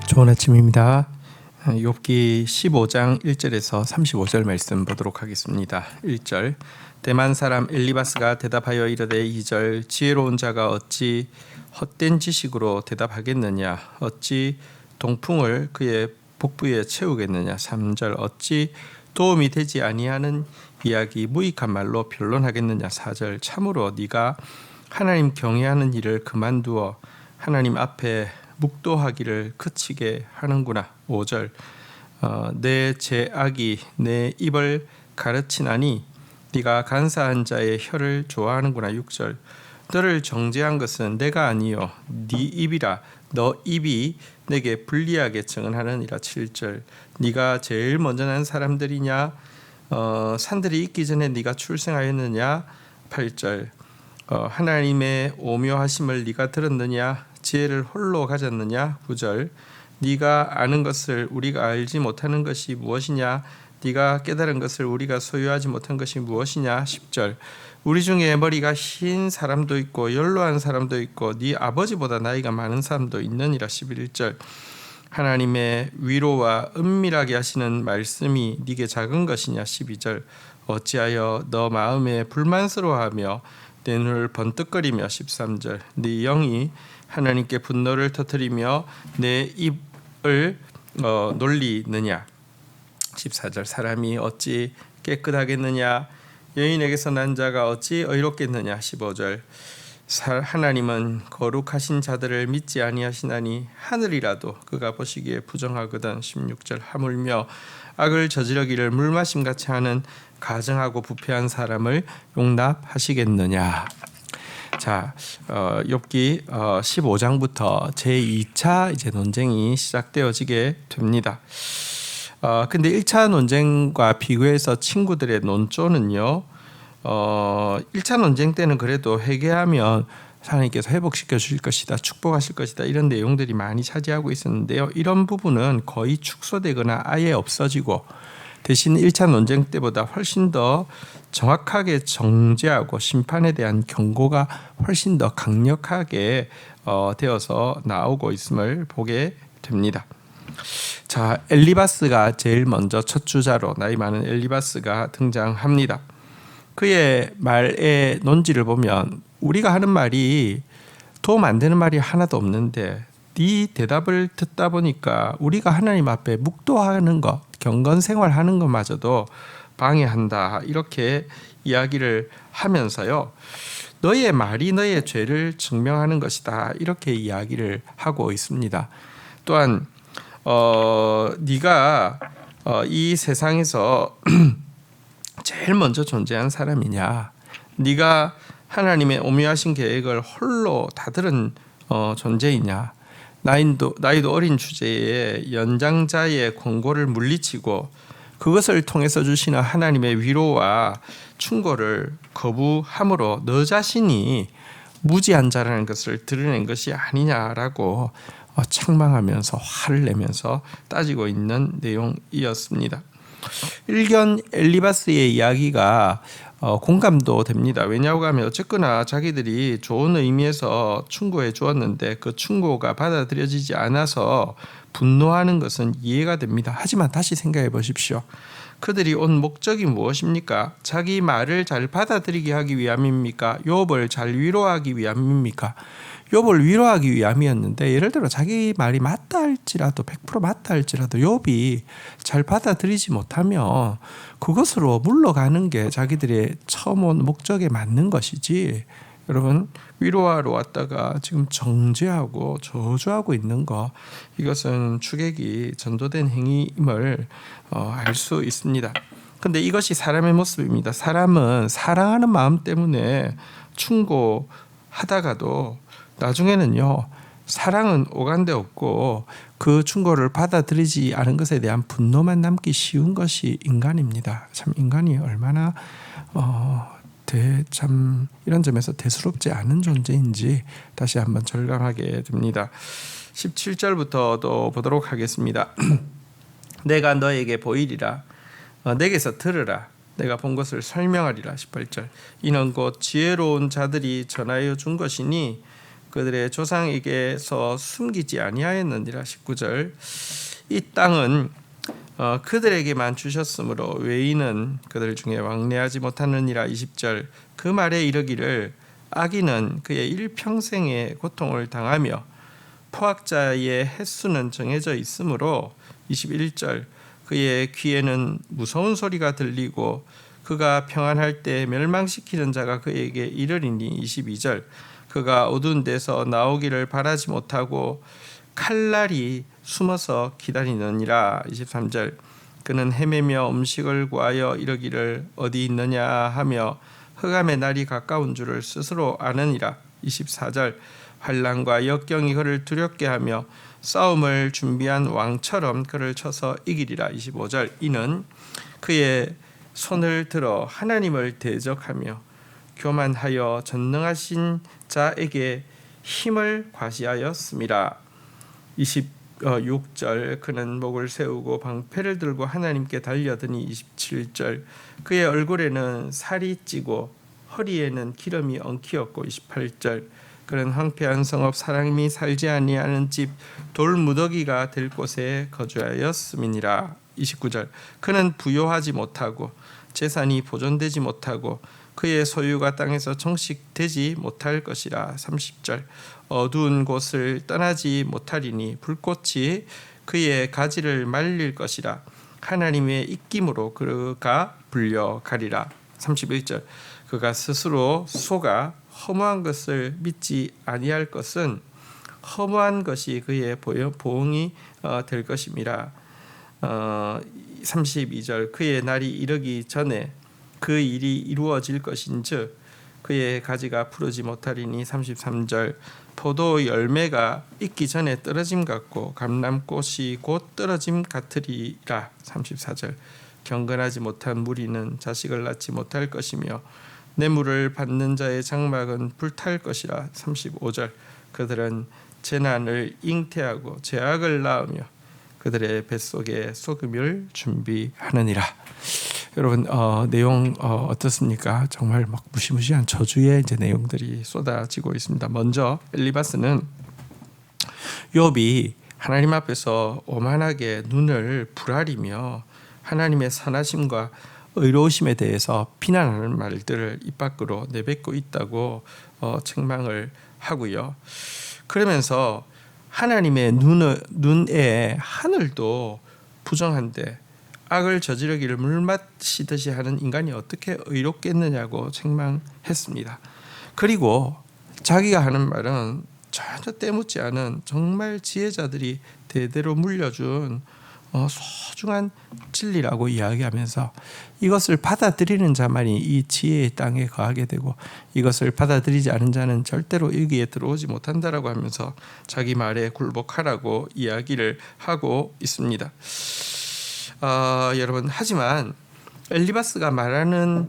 좋은 아침입니다. 욥기 15장 1절에서 35절 말씀 보도록 하겠습니다. 1절 대만 사람 엘리바스가 대답하여 이르되 2절 지혜로운 자가 어찌 헛된 지식으로 대답하겠느냐 어찌 동풍을 그의 복부에 채우겠느냐 3절 어찌 도움이 되지 아니하는 이야기 무익한 말로 변론하겠느냐 4절 참으로 네가 하나님 경외하는 일을 그만두어 하나님 앞에 묵도하기를 그치게 하는구나. 5절 내 죄악이 내 입을 가르치나니 네가 간사한 자의 혀를 좋아하는구나. 6절 너를 정죄한 것은 내가 아니요 네 입이라 너 입이 내게 불리하게 증언하느니라. 7절 네가 제일 먼저 난 사람들이냐 산들이 있기 전에 네가 출생하였느냐. 8절 하나님의 오묘하심을 네가 들었느냐 지혜를 홀로 가졌느냐. 9절 네가 아는 것을 우리가 알지 못하는 것이 무엇이냐 네가 깨달은 것을 우리가 소유하지 못한 것이 무엇이냐. 10절 우리 중에 머리가 흰 사람도 있고 연로한 사람도 있고 네 아버지보다 나이가 많은 사람도 있느니라. 11절 하나님의 위로와 은밀하게 하시는 말씀이 네게 작은 것이냐. 12절 어찌하여 너 마음에 불만스러워하며 내 눈을 번뜩거리며. 13절 네 영이 하나님께 분노를 터뜨리며 내 입을 놀리느냐. 14절 사람이 어찌 깨끗하겠느냐 여인에게서 난 자가 어찌 의롭겠느냐. 15절 하나님은 거룩하신 자들을 믿지 아니하시나니 하늘이라도 그가 보시기에 부정하거든. 16절 하물며 악을 저지르기를 물마심같이 하는 가증하고 부패한 사람을 용납하시겠느냐. 자, 욥기 15장부터 제2차 이제 논쟁이 시작되어지게 됩니다. 근데 1차 논쟁과 비교해서 친구들의 논조는요. 1차 논쟁 때는 그래도 회개하면 하나님께서 회복시켜 주실 것이다, 축복하실 것이다 이런 내용들이 많이 차지하고 있었는데요. 이런 부분은 거의 축소되거나 아예 없어지고 대신 1차 논쟁 때보다 훨씬 더 정확하게 정죄하고 심판에 대한 경고가 훨씬 더 강력하게 되어서 나오고 있음을 보게 됩니다. 자, 엘리바스가 제일 먼저 첫 주자로 나이 많은 엘리바스가 등장합니다. 그의 말의 논지를 보면 우리가 하는 말이 도움 안 되는 말이 하나도 없는데 네 대답을 듣다 보니까 우리가 하나님 앞에 묵도하는 것, 경건 생활하는 것마저도 방해한다 이렇게 이야기를 하면서요. 너의 말이 너의 죄를 증명하는 것이다 이렇게 이야기를 하고 있습니다. 또한 네가 이 세상에서 제일 먼저 존재한 사람이냐 네가 하나님의 오묘하신 계획을 홀로 다 들은 존재이냐 나이도 어린 주제에 연장자의 권고를 물리치고 그것을 통해서 주시는 하나님의 위로와 충고를 거부함으로 너 자신이 무지한 자라는 것을 드러낸 것이 아니냐라고 책망하면서 화를 내면서 따지고 있는 내용이었습니다. 일견 엘리바스의 이야기가 공감도 됩니다. 왜냐하고 하면 어쨌거나 자기들이 좋은 의미에서 충고해 주었는데 그 충고가 받아들여지지 않아서 분노하는 것은 이해가 됩니다. 하지만 다시 생각해 보십시오. 그들이 온 목적이 무엇입니까? 자기 말을 잘 받아들이게 하기 위함입니까? 욥을 잘 위로하기 위함입니까? 욥을 위로하기 위함이었는데 예를 들어 자기 말이 맞다 할지라도 100% 맞다 할지라도 욥이 잘 받아들이지 못하면 그것으로 물러가는 게 자기들의 처음 온 목적에 맞는 것이지. 여러분 위로하러 왔다가 지금 정죄하고 저주하고 있는 거 이것은 추객이 전도된 행위임을 알 수 있습니다. 근데 이것이 사람의 모습입니다. 사람은 사랑하는 마음 때문에 충고하다가도 나중에는요 사랑은 오간데 없고 그 충고를 받아들이지 않은 것에 대한 분노만 남기 쉬운 것이 인간입니다. 참 인간이 얼마나 참 이런 점에서 대수롭지 않은 존재인지 다시 한번 절감하게 됩니다. 17절부터도 보도록 하겠습니다. 내가 너에게 보이리라 내게서 들으라 내가 본 것을 설명하리라. 18절 이는 곧 지혜로운 자들이 전하여 준 것이니 그들의 조상에게서 숨기지 아니하였느니라. 19절. 이 땅은 그들에게만 주셨으므로 외인은 그들 중에 왕래하지 못하느니라. 20절. 그 말에 이르기를 악인은 그의 일평생의 고통을 당하며 포악자의 횟수는 정해져 있으므로. 21절. 그의 귀에는 무서운 소리가 들리고 그가 평안할 때 멸망시키는 자가 그에게 이르리니. 22절. 그가 어두운 데서 나오기를 바라지 못하고 칼날이 숨어서 기다리느니라. 23절. 그는 헤매며 음식을 구하여 이르기를 어디 있느냐 하며 흑암의 날이 가까운 줄을 스스로 아느니라. 24절. 환난과 역경이 그를 두렵게 하며 싸움을 준비한 왕처럼 그를 쳐서 이기리라. 25절. 이는 그의 손을 들어 하나님을 대적하며 교만하여 전능하신 자에게 힘을 과시하였습니다. 26절. 그는 목을 세우고 방패를 들고 하나님께 달려드니. 27절. 그의 얼굴에는 살이 찌고 허리에는 기름이 엉키었고. 28절. 그는 황폐한 성읍 사람이 살지 아니하는 집 돌무더기가 될 곳에 거주하였음이니라. 29절. 그는 부요하지 못하고 재산이 보존되지 못하고 그의 소유가 땅에서 정식되지 못할 것이라. 30절. 어두운 곳을 떠나지 못하리니 불꽃이 그의 가지를 말릴 것이라. 하나님의 입김으로 그가 불려가리라. 31절. 그가 스스로 속아 허무한 것을 믿지 아니할 것은 허무한 것이 그의 보응이 될 것임이라. 32절. 그의 날이 이르기 전에 그 일이 이루어질 것인즉 그의 가지가 푸르지 못하리니. 33절. 포도 열매가 익기 전에 떨어짐 같고 감람꽃이 곧 떨어짐 같으리라. 34절. 경건하지 못한 무리는 자식을 낳지 못할 것이며 뇌물을 받는 자의 장막은 불탈 것이라. 35절. 그들은 재난을 잉태하고 죄악을 낳으며 그들의 뱃속에 소금을 준비하느니라. 여러분 내용 어떻습니까? 정말 막 무시무시한 저주의 이제 내용들이 쏟아지고 있습니다. 먼저 엘리바스는 욥이 하나님 앞에서 오만하게 눈을 부라리며 하나님의 선하심과 의로우심에 대해서 비난하는 말들을 입 밖으로 내뱉고 있다고 책망을 하고요. 그러면서 하나님의 눈에 하늘도 부정한데 악을 저지르기를 물마시듯이 하는 인간이 어떻게 의롭겠느냐고 책망했습니다. 그리고 자기가 하는 말은 전혀 때묻지 않은 정말 지혜자들이 대대로 물려준 소중한 진리라고 이야기하면서 이것을 받아들이는 자만이 이 지혜의 땅에 거하게 되고 이것을 받아들이지 않은 자는 절대로 여기에 들어오지 못한다라고 하면서 자기 말에 굴복하라고 이야기를 하고 있습니다. 여러분, 하지만 엘리바스가 말하는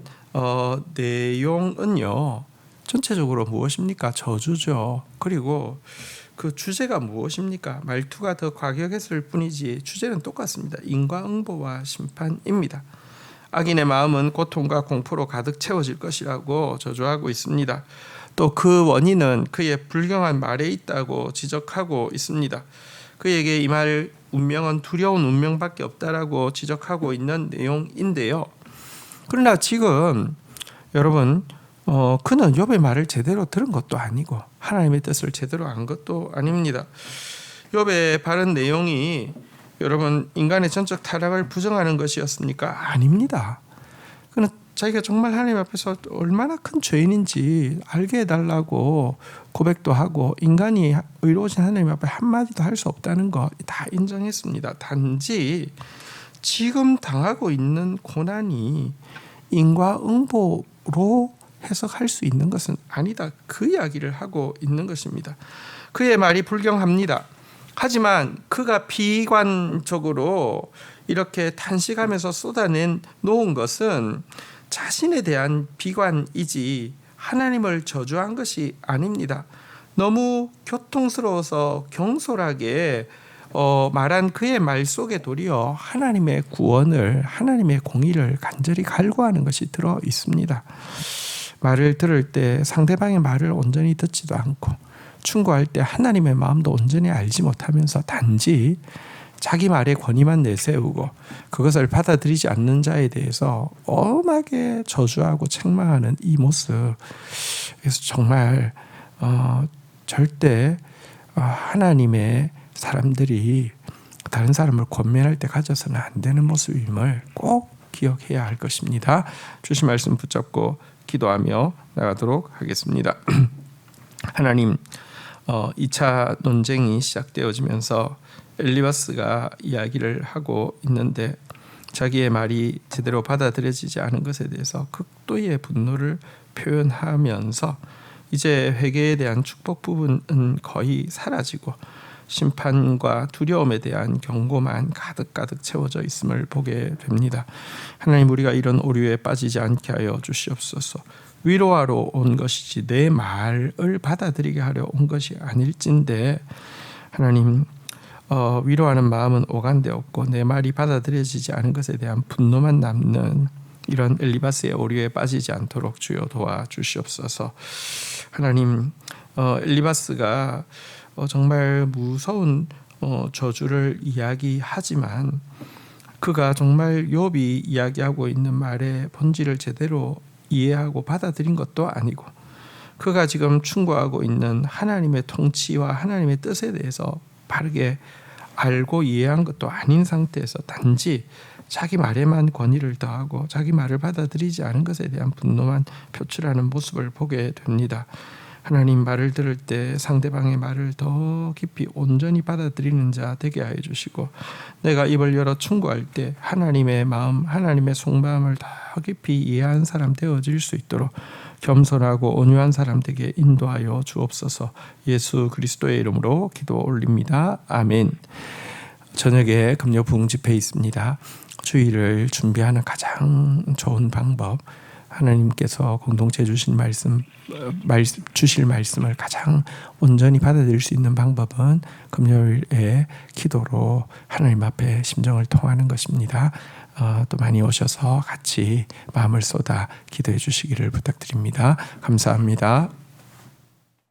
내용은요, 전체적으로 무엇입니까? 저주죠. 그리고 그 주제가 무엇입니까? 말투가 더 과격했을 뿐이지 주제는 똑같습니다. 인과응보와 심판입니다. 악인의 마음은 고통과 공포로 가득 채워질 것이라고 저주하고 있습니다. 또 그 원인은 그의 불경한 말에 있다고 지적하고 있습니다. 그에게 임할 운명은 두려운 운명밖에 없다라고 지적하고 있는 내용인데요. 그러나 지금 여러분 그는 욥의 말을 제대로 들은 것도 아니고 하나님의 뜻을 제대로 안 것도 아닙니다. 욥의 바른 내용이 여러분 인간의 전적 타락을 부정하는 것이었습니까? 아닙니다. 그는 자기가 정말 하나님 앞에서 얼마나 큰 죄인인지 알게 해달라고 고백도 하고 인간이 의로우신 하나님 앞에 한마디도 할 수 없다는 거 다 인정했습니다. 단지 지금 당하고 있는 고난이 인과응보로 해석할 수 있는 것은 아니다. 그 이야기를 하고 있는 것입니다. 그의 말이 불경합니다. 하지만 그가 비관적으로 이렇게 탄식하면서 쏟아낸 놓은 것은 자신에 대한 비관이지 하나님을 저주한 것이 아닙니다. 너무 교통스러워서 경솔하게 말한 그의 말 속에 도리어 하나님의 구원을, 하나님의 공의를 간절히 갈구하는 것이 들어 있습니다. 말을 들을 때 상대방의 말을 온전히 듣지도 않고 충고할 때 하나님의 마음도 온전히 알지 못하면서 단지 자기 말에 권위만 내세우고 그것을 받아들이지 않는 자에 대해서 엄하게 저주하고 책망하는 이 모습, 그래서 정말 절대 하나님의 사람들이 다른 사람을 권면할 때 가져서는 안 되는 모습임을 꼭 기억해야 할 것입니다. 주신 말씀 붙잡고 기도하며 나가도록 하겠습니다. 하나님, 2차 논쟁이 시작되어지면서 엘리바스가 이야기를 하고 있는데 자기의 말이 제대로 받아들여지지 않은 것에 대해서 극도의 분노를 표현하면서 이제 회개에 대한 축복 부분은 거의 사라지고 심판과 두려움에 대한 경고만 가득가득 채워져 있음을 보게 됩니다. 하나님, 우리가 이런 오류에 빠지지 않게 하여 주시옵소서. 위로하러 온 것이지 내 말을 받아들이게 하려 온 것이 아닐진데 하나님, 위로하는 마음은 오간데 없고 내 말이 받아들여지지 않은 것에 대한 분노만 남는 이런 엘리바스의 오류에 빠지지 않도록 주여 도와주시옵소서. 하나님, 엘리바스가 정말 무서운 저주를 이야기하지만 그가 정말 욥이 이야기하고 있는 말의 본질을 제대로 이해하고 받아들인 것도 아니고 그가 지금 충고하고 있는 하나님의 통치와 하나님의 뜻에 대해서 바르게 알고 이해한 것도 아닌 상태에서 단지 자기 말에만 권위를 더하고 자기 말을 받아들이지 않은 것에 대한 분노만 표출하는 모습을 보게 됩니다. 하나님, 말을 들을 때 상대방의 말을 더 깊이 온전히 받아들이는 자 되게 하여 주시고 내가 입을 열어 충고할 때 하나님의 마음, 하나님의 속마음을 더 깊이 이해한 사람 되어질 수 있도록 겸손하고 온유한 사람 되게 인도하여 주옵소서. 예수 그리스도의 이름으로 기도 올립니다. 아멘. 저녁에 금요 부흥 집회 있습니다. 주일을 준비하는 가장 좋은 방법, 하나님께서 공동체 주실 말씀을 가장 온전히 받아들일 수 있는 방법은 금요일에 기도로 하나님 앞에 심정을 통하는 것입니다. 또 많이 오셔서 같이 마음을 쏟아 기도해 주시기를 부탁드립니다. 감사합니다.